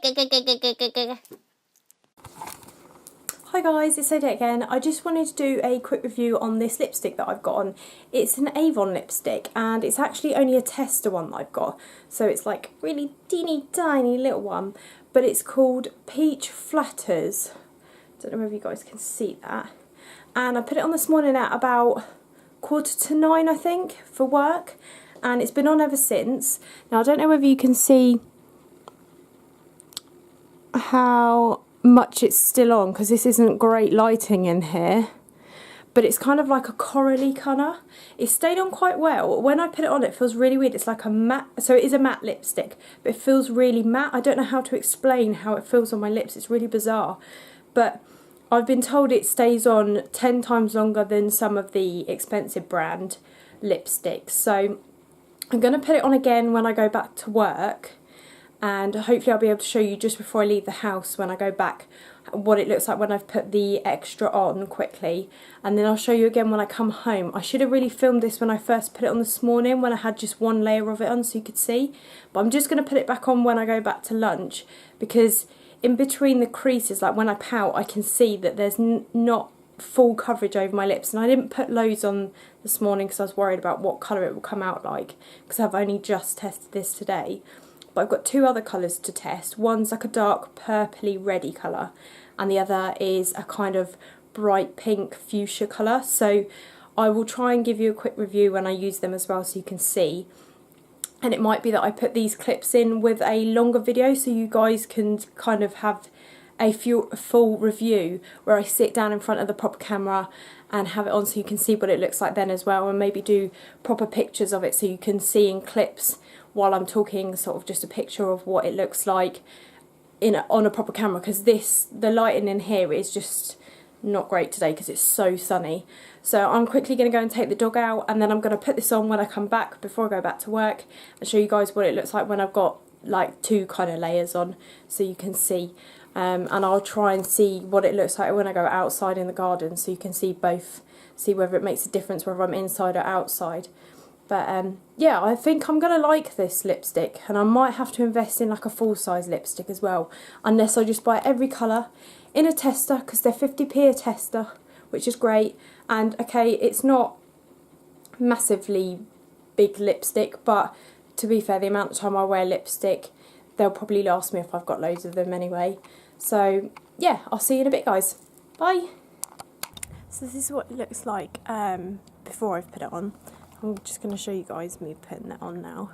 Hi guys, it's Odette again. I just wanted to do a quick review on this lipstick that I've got on. It's an Avon lipstick and it's actually only a tester one that I've got. So it's like really teeny tiny little one, but it's called Peach Flatters. Don't know if you guys can see that. And I put it on this morning at about 8:45 I think for work, and it's been on ever since. Now I don't know whether you can see how much it's still on because this isn't great lighting in here, but it's kind of like a corally colour. It stayed on quite well. When I put it on it feels really weird. It's like a matte, so it is a matte lipstick, but it feels really matte. I don't know how to explain how it feels on my lips. It's really bizarre, but I've been told it stays on 10 times longer than some of the expensive brand lipsticks. So I'm going to put it on again when I go back to work, and hopefully I'll be able to show you just before I leave the house when I go back what it looks like when I've put the extra on quickly, and then I'll show you again when I come home. I should have really filmed this when I first put it on this morning when I had just one layer of it on so you could see, but I'm just going to put it back on when I go back to lunch, because in between the creases, like when I pout, I can see that there's not full coverage over my lips, and I didn't put loads on this morning because I was worried about what colour it will come out like, because I've only just tested this today. But I've got two other colours to test. One's like a dark purpley reddy colour, and the other is a kind of bright pink fuchsia colour. So I will try and give you a quick review when I use them as well so you can see. And it might be that I put these clips in with a longer video so you guys can kind of have a full review where I sit down in front of the proper camera and have it on so you can see what it looks like then as well, and maybe do proper pictures of it so you can see in clips while I'm talking, sort of just a picture of what it looks like on a proper camera, because the lighting in here is just not great today because it's so sunny. So I'm quickly going to go and take the dog out, and then I'm going to put this on when I come back before I go back to work and show you guys what it looks like when I've got like two kind of layers on so you can see. And I'll try and see what it looks like when I go outside in the garden so you can see both, see whether it makes a difference whether I'm inside or outside. But yeah, I think I'm going to like this lipstick, and I might have to invest in like a full-size lipstick as well, unless I just buy every colour in a tester, because they're 50p a tester, which is great. And okay, it's not massively big lipstick, but to be fair, the amount of time I wear lipstick, they'll probably last me if I've got loads of them anyway. So yeah, I'll see you in a bit, guys. Bye! So this is what it looks like before I've put it on. I'm just going to show you guys me putting it on now.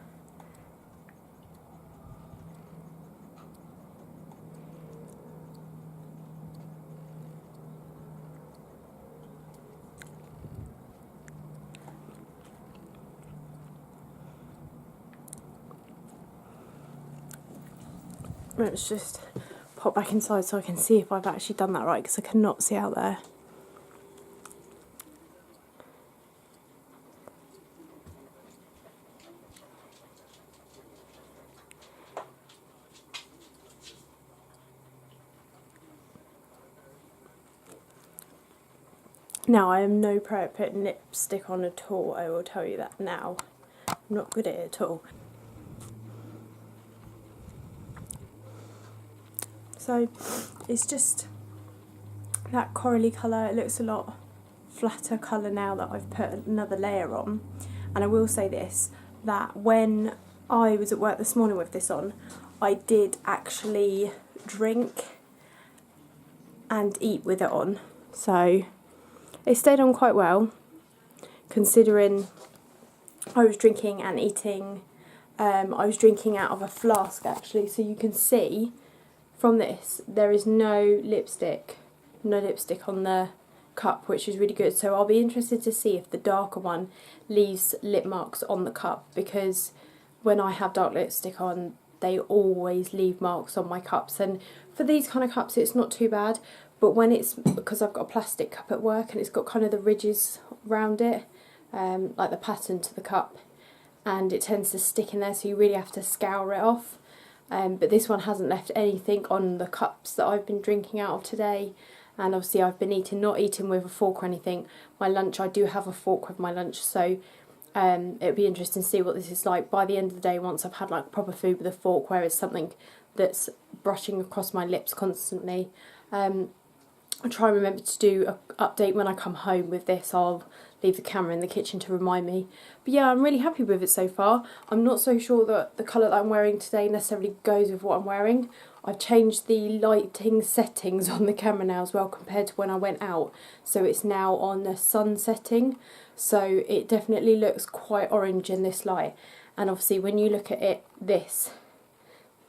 Let's just pop back inside so I can see if I've actually done that right, because I cannot see out there. Now, I am no pro at putting lipstick on at all, I will tell you that now. I'm not good at it at all. So, it's just that corally colour. It looks a lot flatter colour now that I've put another layer on. And I will say this, that when I was at work this morning with this on, I did actually drink and eat with it on. So it stayed on quite well, considering I was drinking and eating. I was drinking out of a flask actually, so you can see from this there is no lipstick on the cup, which is really good. So I'll be interested to see if the darker one leaves lip marks on the cup, because when I have dark lipstick on, they always leave marks on my cups. And for these kind of cups it's not too bad, but when it's, because I've got a plastic cup at work and it's got kind of the ridges around it, like the pattern to the cup, and it tends to stick in there, so you really have to scour it off. But this one hasn't left anything on the cups that I've been drinking out of today. And obviously I've been not eating with a fork or anything. My lunch, I do have a fork with my lunch, so It'll be interesting to see what this is like by the end of the day once I've had like proper food with a fork, where it's something that's brushing across my lips constantly. I'll try and remember to do an update when I come home with this. I'll leave the camera in the kitchen to remind me. But yeah, I'm really happy with it so far. I'm not so sure that the colour that I'm wearing today necessarily goes with what I'm wearing. I've changed the lighting settings on the camera now as well compared to when I went out. So it's now on the sun setting. So it definitely looks quite orange in this light. And obviously when you look at it, this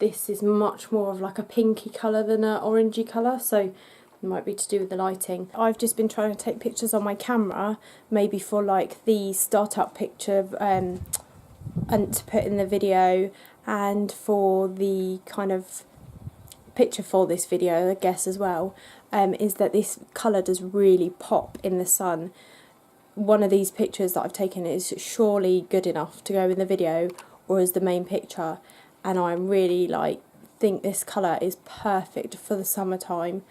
is much more of like a pinky colour than an orangey colour. So it might be to do with the lighting. I've just been trying to take pictures on my camera, maybe for like the startup picture and to put in the video, and for the kind of picture for this video, I guess, as well, is that this colour does really pop in the sun. One of these pictures that I've taken is surely good enough to go in the video or as the main picture, and I really think this colour is perfect for the summertime.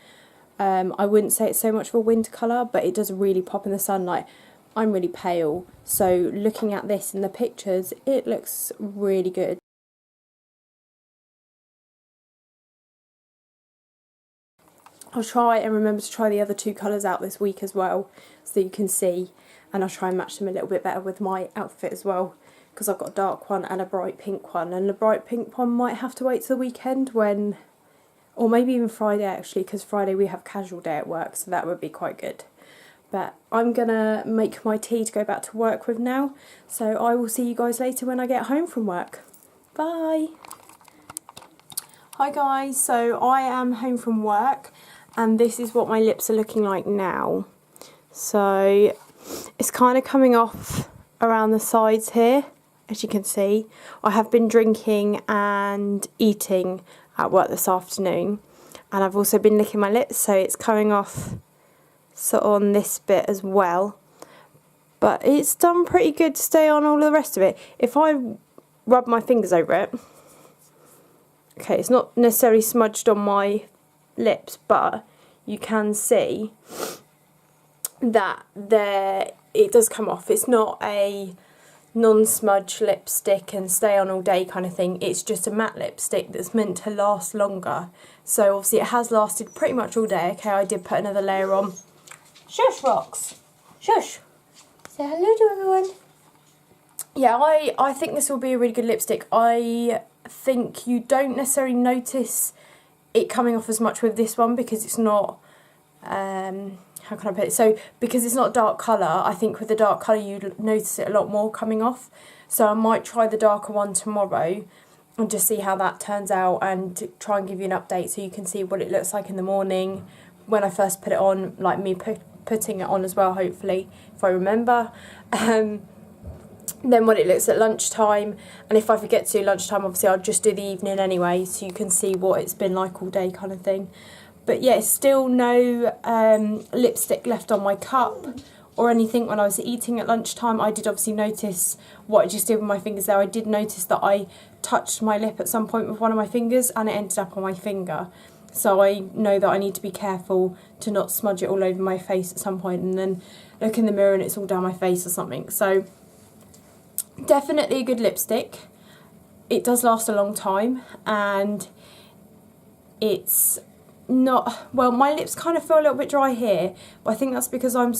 I wouldn't say it's so much of a winter colour, but it does really pop in the sunlight. I'm really pale, so looking at this in the pictures, it looks really good. I'll try and remember to try the other two colours out this week as well, so you can see, and I'll try and match them a little bit better with my outfit as well, because I've got a dark one and a bright pink one, and the bright pink one might have to wait till the weekend when... or maybe even Friday actually, because Friday we have casual day at work, so that would be quite good. But I'm gonna make my tea to go back to work with now, so I will see you guys later when I get home from work. Bye! Hi guys, so I am home from work and this is what my lips are looking like now. So it's kind of coming off around the sides here, as you can see. I have been drinking and eating at work this afternoon, and I've also been licking my lips, so it's coming off sort of on this bit as well, but it's done pretty good to stay on all of the rest of it. If I rub my fingers over it, okay, it's not necessarily smudged on my lips, but you can see that it does come off. It's not a non-smudge lipstick and stay on all day kind of thing. It's just a matte lipstick that's meant to last longer. So obviously it has lasted pretty much all day. Okay, I did put another layer on. Shush, Rox. Shush. Say hello to everyone. Yeah, I think this will be a really good lipstick. I think you don't necessarily notice it coming off as much with this one because it's not... how can I put it? So, because it's not dark colour, I think with the dark colour you'd notice it a lot more coming off. So I might try the darker one tomorrow and just see how that turns out and try and give you an update so you can see what it looks like in the morning when I first put it on, like me putting it on as well, hopefully, if I remember. Then what it looks at lunchtime, and if I forget to do lunchtime, obviously I'll just do the evening anyway so you can see what it's been like all day kind of thing. But yeah, still no lipstick left on my cup or anything when I was eating at lunchtime. I did obviously notice what I just did with my fingers there. I did notice that I touched my lip at some point with one of my fingers and it ended up on my finger. So I know that I need to be careful to not smudge it all over my face at some point and then look in the mirror and it's all down my face or something. So definitely a good lipstick. It does last a long time and it's not, well, my lips kind of feel a little bit dry here, but I think that's because I'm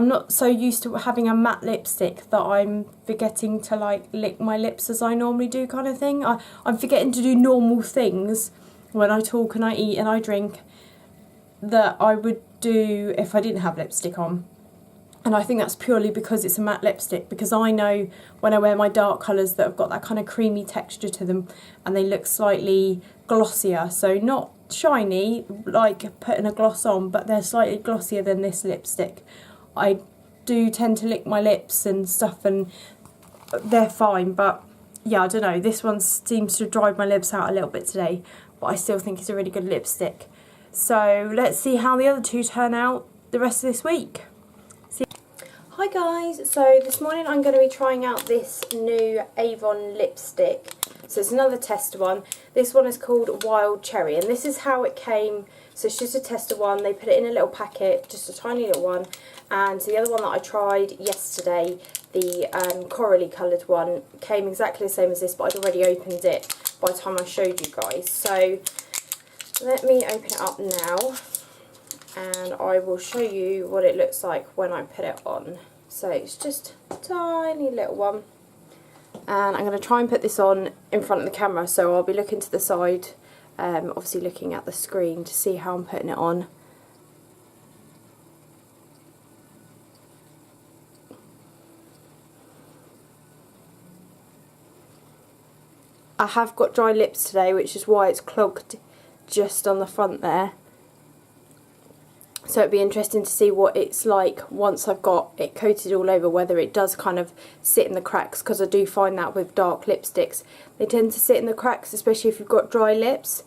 not so used to having a matte lipstick that I'm forgetting to like lick my lips as I normally do kind of thing. I'm forgetting to do normal things when I talk and I eat and I drink that I would do if I didn't have lipstick on. And I think that's purely because it's a matte lipstick, because I know when I wear my dark colours that have got that kind of creamy texture to them and they look slightly glossier, so not shiny like putting a gloss on, but they're slightly glossier than this lipstick. I do tend to lick my lips and stuff and they're fine, but yeah, I don't know, this one seems to drive my lips out a little bit today, but I still think it's a really good lipstick. So let's see how the other two turn out the rest of this week. Hi guys, so this morning I'm going to be trying out this new Avon lipstick. So it's another tester one. This one is called Wild Cherry and this is how it came. So it's just a tester one. They put it in a little packet, just a tiny little one. And the other one that I tried yesterday the corally coloured one came exactly the same as this, but I'd already opened it by the time I showed you guys. So let me open it up now and I will show you what it looks like when I put it on. So it's just a tiny little one, and I'm going to try and put this on in front of the camera, so I'll be looking to the side, obviously looking at the screen to see how I'm putting it on. I have got dry lips today, which is why it's clogged just on the front there. So it'd be interesting to see what it's like once I've got it coated all over, whether it does kind of sit in the cracks, because I do find that with dark lipsticks, they tend to sit in the cracks, especially if you've got dry lips.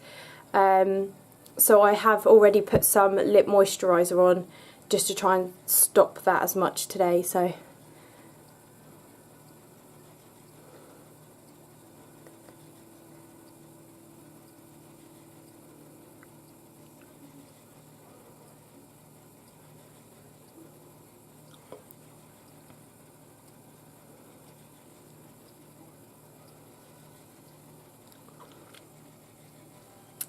So I have already put some lip moisturiser on just to try and stop that as much today. So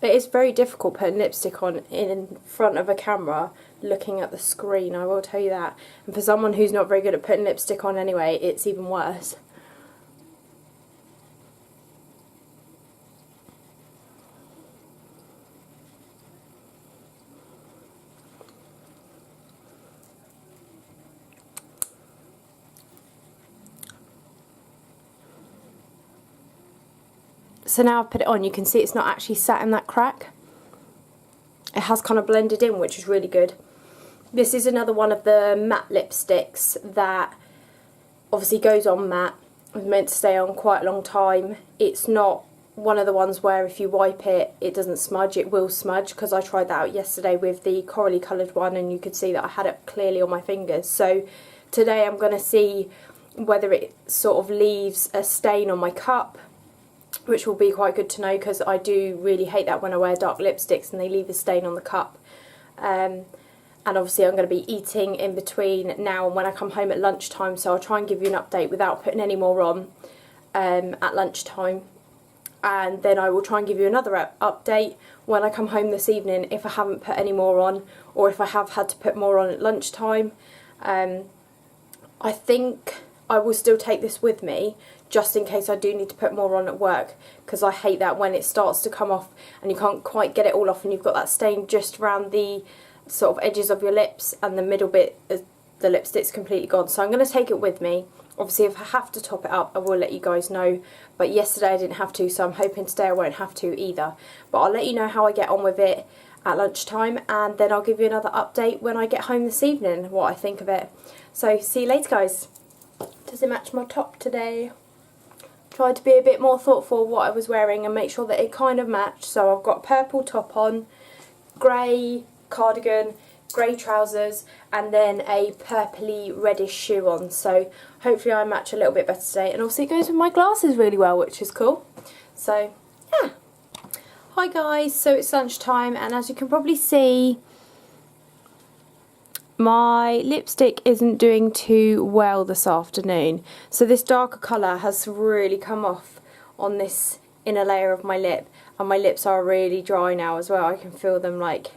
it is very difficult putting lipstick on in front of a camera looking at the screen, I will tell you that. And for someone who's not very good at putting lipstick on anyway, it's even worse. So now I've put it on, you can see it's not actually sat in that crack. It has kind of blended in, which is really good. This is another one of the matte lipsticks that obviously goes on matte. It's meant to stay on quite a long time. It's not one of the ones where if you wipe it, it doesn't smudge. It will smudge, because I tried that out yesterday with the corally coloured one and you could see that I had it clearly on my fingers. So today I'm going to see whether it sort of leaves a stain on my cup, which will be quite good to know, because I do really hate that when I wear dark lipsticks and they leave a stain on the cup. And obviously I'm going to be eating in between now and when I come home at lunchtime, so I'll try and give you an update without putting any more on at lunchtime. And then I will try and give you another update when I come home this evening if I haven't put any more on, or if I have had to put more on at lunchtime. I think I will still take this with me, just in case I do need to put more on at work, because I hate that when it starts to come off and you can't quite get it all off and you've got that stain just around the sort of edges of your lips, and the middle bit, the lipstick's completely gone. So I'm going to take it with me. Obviously if I have to top it up, I will let you guys know, but yesterday I didn't have to, so I'm hoping today I won't have to either. But I'll let you know how I get on with it at lunchtime, and then I'll give you another update when I get home this evening, what I think of it. So see you later, guys. Does it match my top today? Tried to be a bit more thoughtful what I was wearing and make sure that it kind of matched. So I've got purple top on, grey cardigan, grey trousers, and then a purpley reddish shoe on. So hopefully I match a little bit better today, and also it goes with my glasses really well, which is cool. So yeah. Hi guys, so it's lunchtime, and as you can probably see, my lipstick isn't doing too well this afternoon. So this darker colour has really come off on this inner layer of my lip, and my lips are really dry now as well. I can feel them like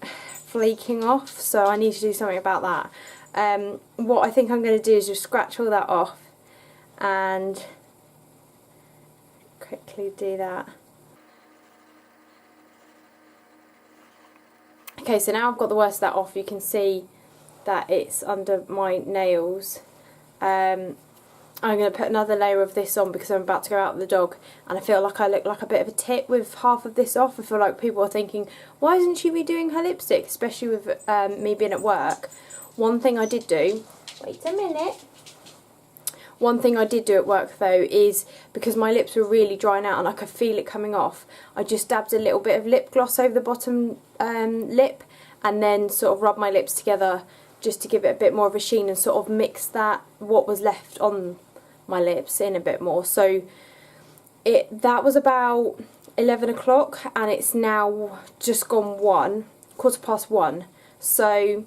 flaking off, so I need to do something about that. What I think I'm going to do is just scratch all that off and quickly do that. Okay, so now I've got the worst of that off. You can see that it's under my nails. I'm going to put another layer of this on because I'm about to go out with the dog, and I feel like I look like a bit of a tit with half of this off. I feel like people are thinking, why isn't she redoing her lipstick, especially with me being at work. One thing I did do, wait a minute. One thing I did do at work though is, because my lips were really drying out and I could feel it coming off, I just dabbed a little bit of lip gloss over the bottom lip, and then sort of rubbed my lips together just to give it a bit more of a sheen, and sort of mix that, what was left on my lips, in a bit more. So that was about 11 o'clock, and it's now just gone 1, 1:15. So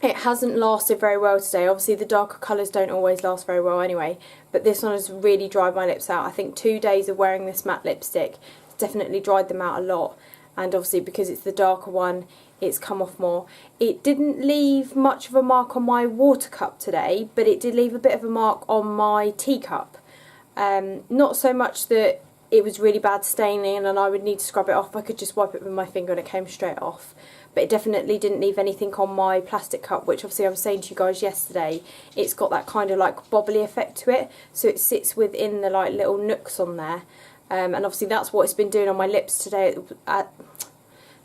It hasn't lasted very well today. Obviously the darker colours don't always last very well anyway, but this one has really dried my lips out. I think 2 days of wearing this matte lipstick has definitely dried them out a lot, and obviously because it's the darker one, it's come off more. It didn't leave much of a mark on my water cup today, but it did leave a bit of a mark on my teacup. Not so much that it was really bad staining and I would need to scrub it off. I could just wipe it with my finger and it came straight off. But it definitely didn't leave anything on my plastic cup, which obviously I was saying to you guys yesterday, it's got that kind of like bobbly effect to it, so it sits within the like little nooks on there. And obviously that's what it's been doing on my lips today.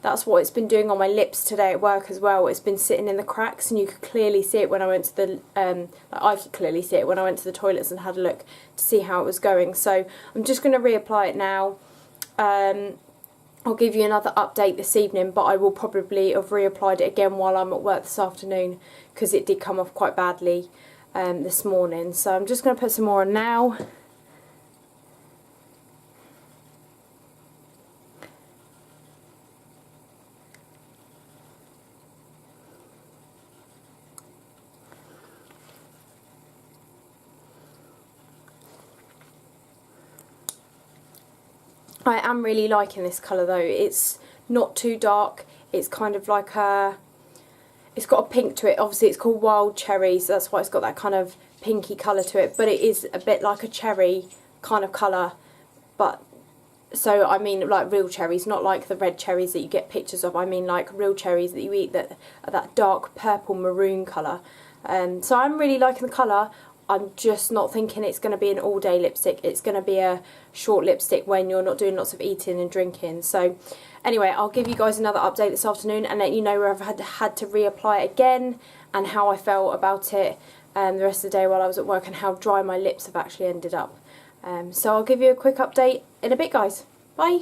That's what it's been doing on my lips today at work as well. It's been sitting in the cracks, and you could clearly see it when I went to the I could clearly see it when I went to the toilets and had a look to see how it was going. So I'm just going to reapply it now. I'll give you another update this evening, but I will probably have reapplied it again while I'm at work this afternoon, because it did come off quite badly this morning. So I'm just going to put some more on now. I am really liking this colour though. It's not too dark. It's kind of like it's got a pink to it. Obviously it's called Wild Cherry, so that's why it's got that kind of pinky colour to it. But it is a bit like a cherry kind of colour. But, so I mean like real cherries, not like the red cherries that you get pictures of. I mean like real cherries that you eat that are that dark purple maroon colour. So I'm really liking the colour. I'm just not thinking it's going to be an all-day lipstick. It's going to be a short lipstick when you're not doing lots of eating and drinking. So anyway, I'll give you guys another update this afternoon and let you know where I've had to reapply it again and how I felt about it the rest of the day while I was at work, and how dry my lips have actually ended up. So I'll give you a quick update in a bit, guys. Bye!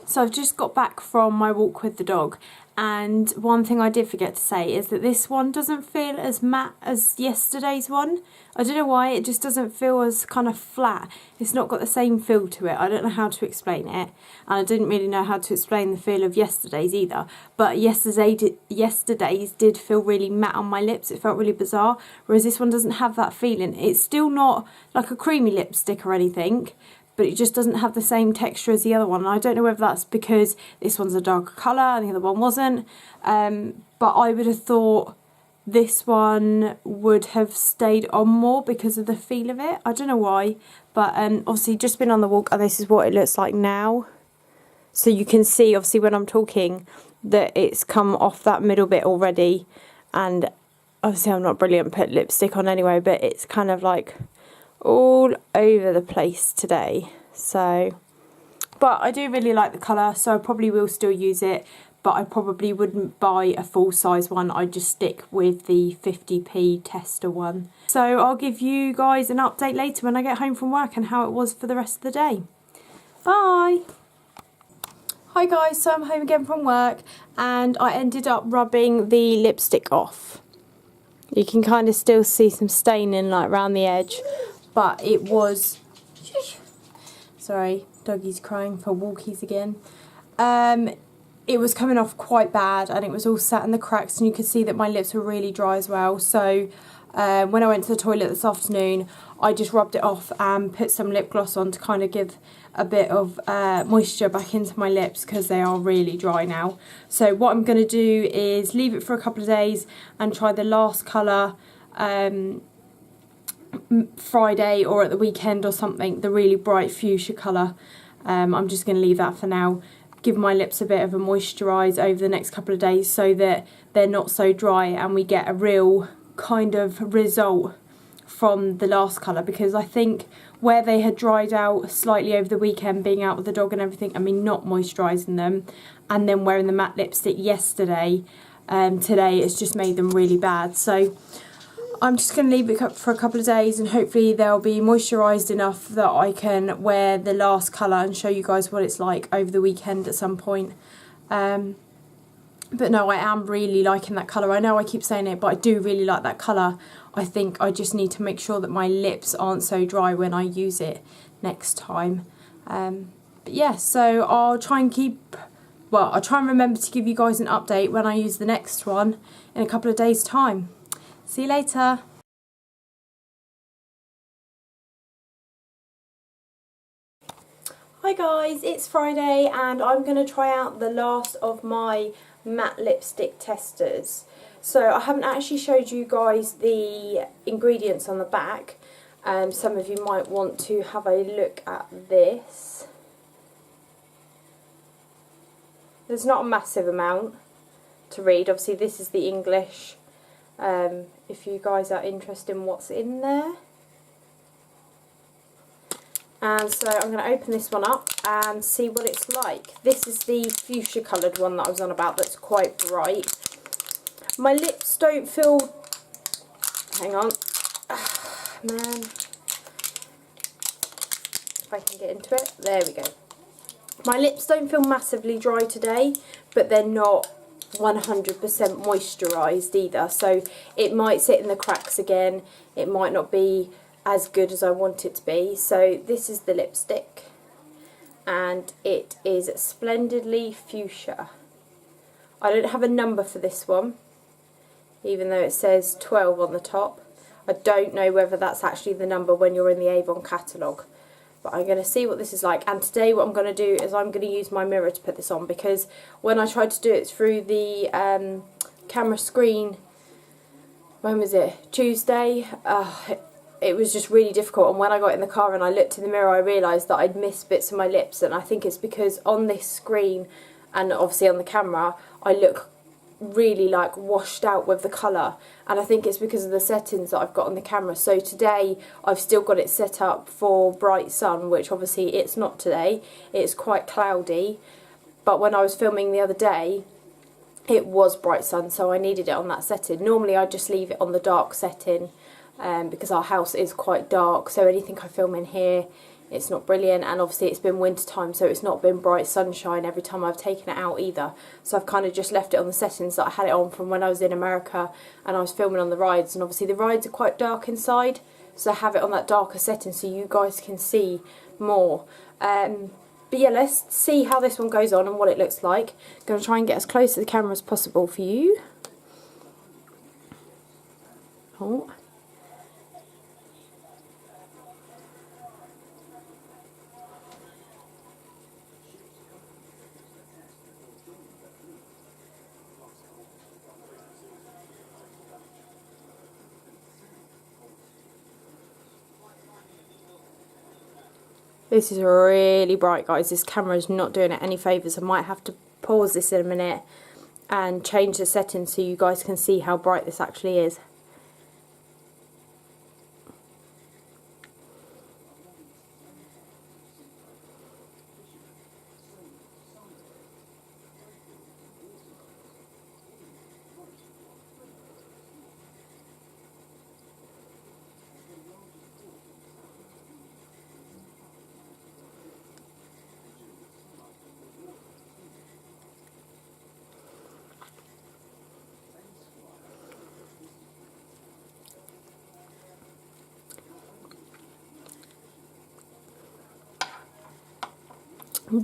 So I've just got back from my walk with the dog, and one thing I did forget to say is that this one doesn't feel as matte as yesterday's one. I don't know why, it just doesn't feel as kind of flat. It's not got the same feel to it. I don't know how to explain it, and I didn't really know how to explain the feel of yesterday's either. But yesterday's did feel really matte on my lips. It felt really bizarre, whereas this one doesn't have that feeling. It's still not like a creamy lipstick or anything, but it just doesn't have the same texture as the other one. And I don't know whether that's because this one's a darker colour and the other one wasn't. But I would have thought this one would have stayed on more because of the feel of it. I don't know why. But obviously just been on the walk, and this is what it looks like now. So you can see, obviously, when I'm talking, that it's come off that middle bit already. And obviously I'm not brilliant at putting lipstick on anyway, but it's kind of like all over the place today. So, but I do really like the colour, so I probably will still use it, but I probably wouldn't buy a full size one. I'd just stick with the 50p tester one. So I'll give you guys an update later when I get home from work and how it was for the rest of the day. Bye! Hi guys, so I'm home again from work, and I ended up rubbing the lipstick off. You can kind of still see some staining like around the edge, but it was, sorry, doggy's crying for walkies again. It was coming off quite bad, and it was all sat in the cracks, and you could see that my lips were really dry as well. So when I went to the toilet this afternoon, I just rubbed it off and put some lip gloss on to kind of give a bit of moisture back into my lips, because they are really dry now. So what I'm going to do is leave it for a couple of days and try the last colour Friday or at the weekend or something, the really bright fuchsia colour. I'm just going to leave that for now, give my lips a bit of a moisturise over the next couple of days so that they're not so dry and we get a real kind of result from the last colour, because I think where they had dried out slightly over the weekend, being out with the dog and everything, I mean not moisturising them, and then wearing the matte lipstick yesterday, today it's just made them really bad. So I'm just going to leave it for a couple of days, and hopefully they'll be moisturised enough that I can wear the last colour and show you guys what it's like over the weekend at some point. But no, I am really liking that colour. I know I keep saying it, but I do really like that colour. I think I just need to make sure that my lips aren't so dry when I use it next time. But yeah, so I'll try and keep well, I'll try and remember to give you guys an update when I use the next one in a couple of days' time. See you later. Hi guys, it's Friday and I'm going to try out the last of my matte lipstick testers. So I haven't actually showed you guys the ingredients on the back. Some of you might want to have a look at this. There's not a massive amount to read. Obviously this is the English, if you guys are interested in what's in there. And so I'm going to open this one up and see what it's like. This is the fuchsia coloured one that I was on about that's quite bright. My lips don't feel... Hang on. Man. If I can get into it. There we go. My lips don't feel massively dry today, but they're not 100% moisturised either. So it might sit in the cracks again. It might not be as good as I want it to be. So this is the lipstick and it is Splendidly Fuchsia. I don't have a number for this one, even though it says 12 on the top. I don't know whether that's actually the number when you're in the Avon catalogue, but I'm going to see what this is like. And today what I'm going to do is I'm going to use my mirror to put this on, because when I tried to do it through the camera screen, when was it? Tuesday? It was just really difficult, and when I got in the car and I looked in the mirror I realised that I'd missed bits of my lips, and I think it's because on this screen and obviously on the camera I look really like washed out with the colour, and I think it's because of the settings that I've got on the camera. So today I've still got it set up for bright sun, which obviously it's not today, it's quite cloudy, but when I was filming the other day it was bright sun, so I needed it on that setting. Normally I just leave it on the dark setting, because our house is quite dark, so anything I film in here, it's not brilliant. And obviously it's been winter time, so it's not been bright sunshine every time I've taken it out either. So I've kind of just left it on the settings that I had it on from when I was in America and I was filming on the rides. And obviously the rides are quite dark inside, so I have it on that darker setting so you guys can see more. But yeah, let's see how this one goes on and what it looks like. I'm going to try and get as close to the camera as possible for you. Oh. This is really bright, guys. This camera is not doing it any favours. I might have to pause this in a minute and change the settings so you guys can see how bright this actually is.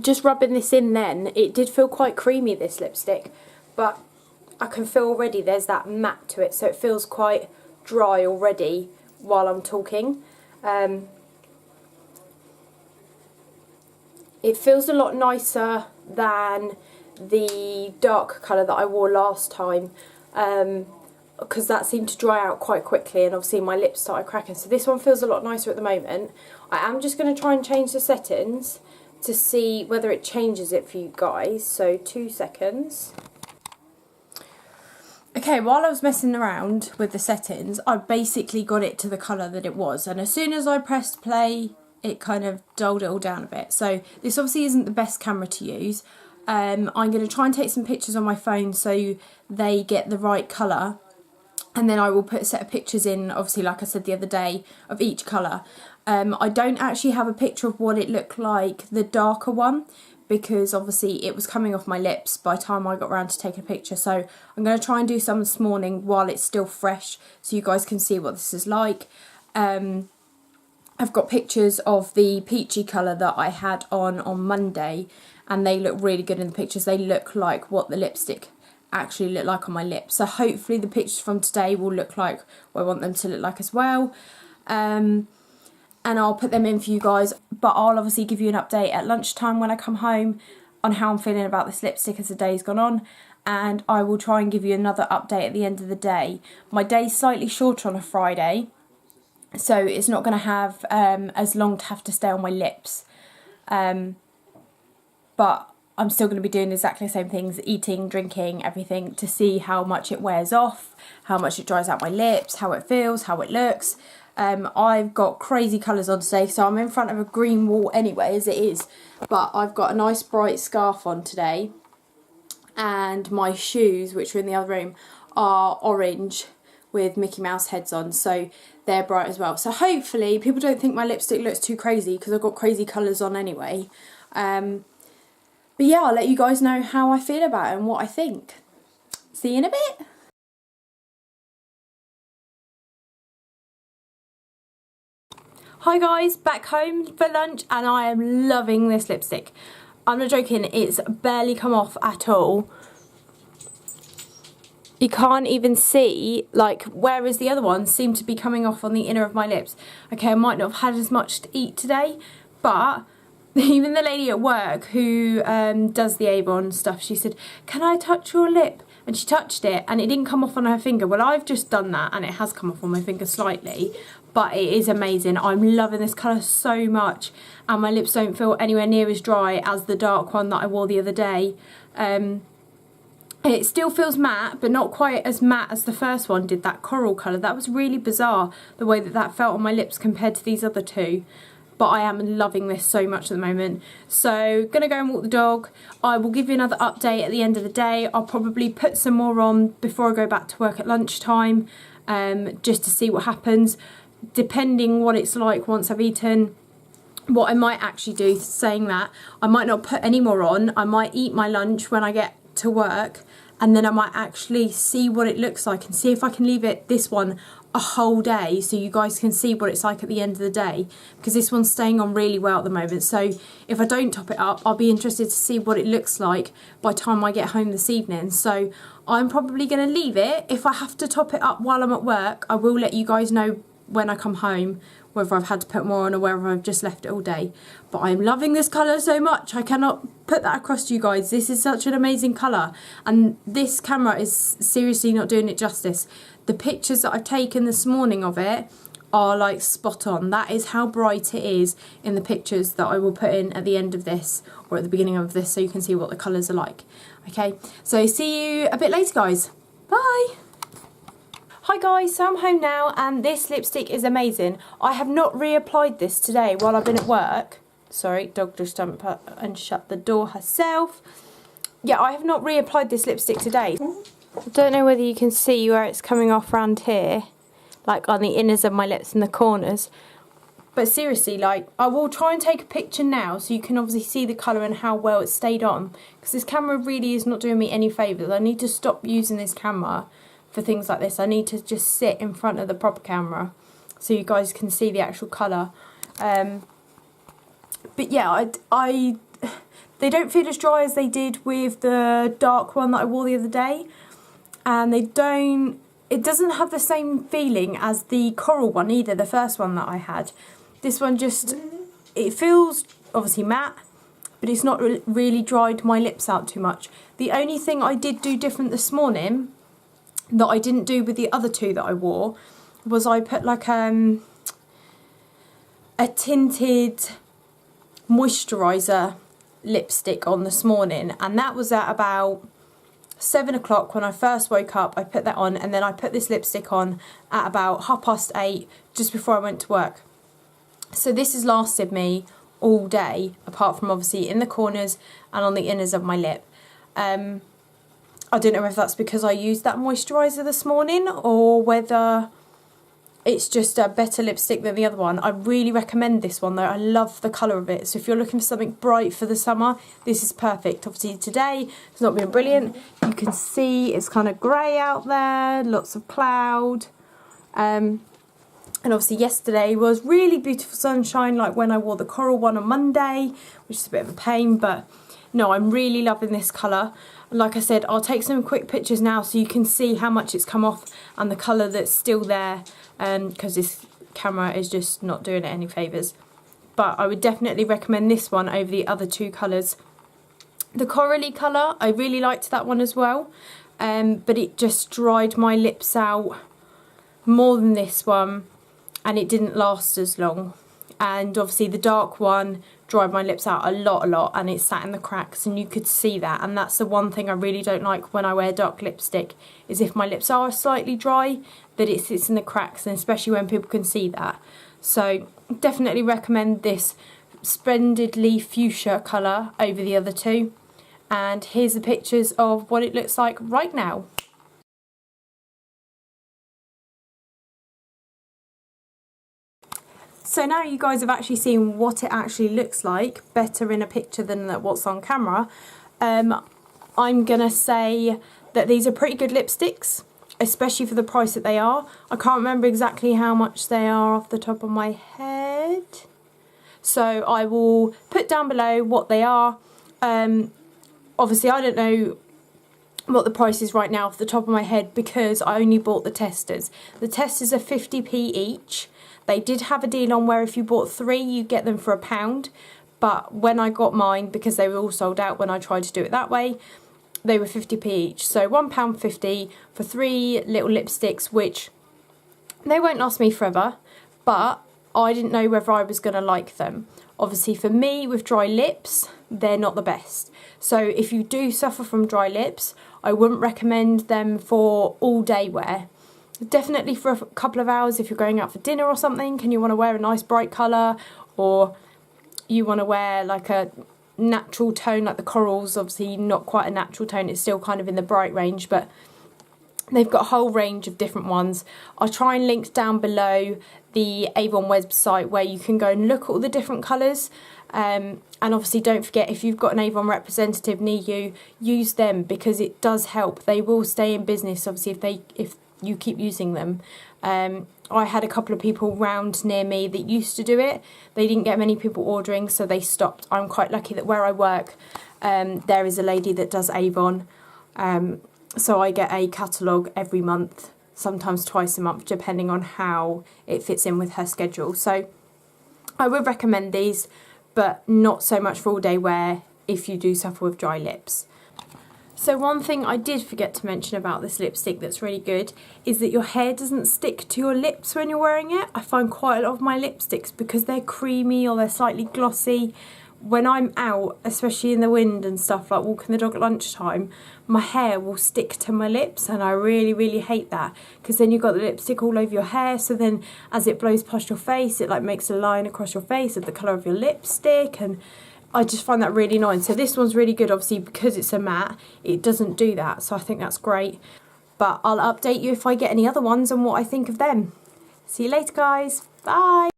Just rubbing this in then, it did feel quite creamy, this lipstick, but I can feel already there's that matte to it, so it feels quite dry already while I'm talking. It feels a lot nicer than the dark colour that I wore last time, because that seemed to dry out quite quickly and obviously my lips started cracking. So this one feels a lot nicer at the moment. I am just going to try and change the settings to see whether it changes it for you guys, so 2 seconds. Okay, while I was messing around with the settings, I basically got it to the colour that it was, and as soon as I pressed play it kind of dulled it all down a bit. So this obviously isn't the best camera to use. I'm going to try and take some pictures on my phone so they get the right colour, and then I will put a set of pictures in, obviously like I said the other day, of each colour. I don't actually have a picture of what it looked like, the darker one, because obviously it was coming off my lips by the time I got around to taking a picture. So I'm going to try and do some this morning while it's still fresh so you guys can see what this is like. I've got pictures of the peachy colour that I had on Monday, and they look really good in the pictures. They look like what the lipstick actually look like on my lips. So hopefully the pictures from today will look like what I want them to look like as well. And I'll put them in for you guys, but I'll obviously give you an update at lunchtime when I come home on how I'm feeling about this lipstick as the day's gone on, and I will try and give you another update at the end of the day. My day's slightly shorter on a Friday, so it's not going to have as long to have to stay on my lips, but I'm still going to be doing exactly the same things, eating, drinking, everything, to see how much it wears off, how much it dries out my lips, how it feels, how it looks. I've got crazy colours on today, so I'm in front of a green wall anyway, as it is. But I've got a nice bright scarf on today. And my shoes, which are in the other room, are orange with Mickey Mouse heads on. So they're bright as well. So hopefully people don't think my lipstick looks too crazy, because I've got crazy colours on anyway. But yeah, I'll let you guys know how I feel about it and what I think. See you in a bit. Hi guys, back home for lunch, and I am loving this lipstick. I'm not joking, it's barely come off at all. You can't even see, like, whereas the other ones seem to be coming off on the inner of my lips. Okay, I might not have had as much to eat today, but even the lady at work who does the Avon stuff, she said, "Can I touch your lip?" And she touched it and it didn't come off on her finger. Well, I've just done that and it has come off on my finger slightly, but it is amazing. I'm loving this colour so much, and my lips don't feel anywhere near as dry as the dark one that I wore the other day. It still feels matte, but not quite as matte as the first one did, that coral colour. That was really bizarre, the way that that felt on my lips compared to these other two. But I am loving this so much at the moment. So, gonna go and walk the dog. I will give you another update at the end of the day. I'll probably put some more on before I go back to work at lunchtime, just to see what happens. Depending what it's like once I've eaten. What I might actually do, saying that, I might not put any more on. I might eat my lunch when I get to work, and then I might actually see what it looks like and see if I can leave this one a whole day, so you guys can see what it's like at the end of the day, because this one's staying on really well at the moment. So if I don't top it up, I'll be interested to see what it looks like by the time I get home this evening. So I'm probably going to leave it. If I have to top it up while I'm at work, I will let you guys know when I come home, whether I've had to put more on or whether I've just left it all day. But I'm loving this colour so much, I cannot put that across to you guys. This is such an amazing colour, and this camera is seriously not doing it justice. The pictures that I've taken this morning of it are like spot on. That is how bright it is in the pictures that I will put in at the end of this, or at the beginning of this, so you can see what the colours are like. Okay, so see you a bit later guys. Bye! Hi guys, so I'm home now, and this lipstick is amazing. I have not reapplied this today while I've been at work. Sorry, dog just jumped up and shut the door herself. Yeah, I have not reapplied this lipstick today. I don't know whether you can see where it's coming off around here, like on the inners of my lips and the corners. But seriously, like, I will try and take a picture now so you can obviously see the colour and how well it stayed on, because this camera really is not doing me any favours. I need to stop using this camera for things like this. I need to just sit in front of the proper camera so you guys can see the actual colour. But yeah, they don't feel as dry as they did with the dark one that I wore the other day, and it doesn't have the same feeling as the coral one either, the first one that I had. This one just, it feels obviously matte, but it's not really dried my lips out too much. The only thing I did do different this morning that I didn't do with the other two that I wore was I put like a tinted moisturiser lipstick on this morning, and that was at about 7 o'clock when I first woke up. I put that on, and then I put this lipstick on at about 8:30 just before I went to work. So this has lasted me all day, apart from obviously in the corners and on the inners of my lip. I don't know if that's because I used that moisturiser this morning, or whether it's just a better lipstick than the other one. I really recommend this one though. I love the colour of it. So if you're looking for something bright for the summer, this is perfect. Obviously today it's not been brilliant. You can see it's kind of grey out there, lots of cloud. And obviously yesterday was really beautiful sunshine, like when I wore the coral one on Monday, which is a bit of a pain, but no, I'm really loving this colour. Like I said, I'll take some quick pictures now so you can see how much it's come off and the colour that's still there, because this camera is just not doing it any favours. But I would definitely recommend this one over the other two colours. The corally colour, I really liked that one as well, but it just dried my lips out more than this one, and it didn't last as long. And obviously the dark one dried my lips out a lot, and it sat in the cracks, and you could see that. And that's the one thing I really don't like when I wear dark lipstick, is if my lips are slightly dry, that it sits in the cracks, and especially when people can see that. So definitely recommend this Splendidly Fuchsia colour over the other two. And here's the pictures of what it looks like right now. So now you guys have actually seen what it actually looks like, better in a picture than what's on camera. I'm going to say that these are pretty good lipsticks, especially for the price that they are. I can't remember exactly how much they are off the top of my head, so I will put down below what they are. Obviously I don't know what the price is right now off the top of my head because I only bought the testers. The testers are 50p each. They did have a deal on where if you bought 3 you get them for £1, but when I got mine, because they were all sold out when I tried to do it that way, they were 50p each. So £1.50 for 3 little lipsticks, which they won't last me forever, but I didn't know whether I was going to like them. Obviously for me, with dry lips, they're not the best. So if you do suffer from dry lips, I wouldn't recommend them for all day wear. Definitely for a couple of hours if you're going out for dinner or something and you want to wear a nice bright colour, or you want to wear like a natural tone like the corals. Obviously not quite a natural tone, it's still kind of in the bright range, but they've got a whole range of different ones. I'll try and link down below the Avon website where you can go and look at all the different colours. And obviously don't forget, if you've got an Avon representative near you, use them because it does help. They will stay in business obviously if you keep using them. I had a couple of people round near me that used to do it. They didn't get many people ordering, so they stopped. I'm quite lucky that where I work there is a lady that does Avon, so I get a catalogue every month, sometimes twice a month, depending on how it fits in with her schedule. So I would recommend these, but not so much for all day wear if you do suffer with dry lips. So one thing I did forget to mention about this lipstick that's really good is that your hair doesn't stick to your lips when you're wearing it. I find quite a lot of my lipsticks, because they're creamy or they're slightly glossy, when I'm out, especially in the wind and stuff, like walking the dog at lunchtime, my hair will stick to my lips, and I really hate that, because then you've got the lipstick all over your hair, so then as it blows past your face it like makes a line across your face of the colour of your lipstick, and I just find that really annoying. So this one's really good, obviously because it's a matte, it doesn't do that, so I think that's great. But I'll update you if I get any other ones and what I think of them. See you later guys, bye!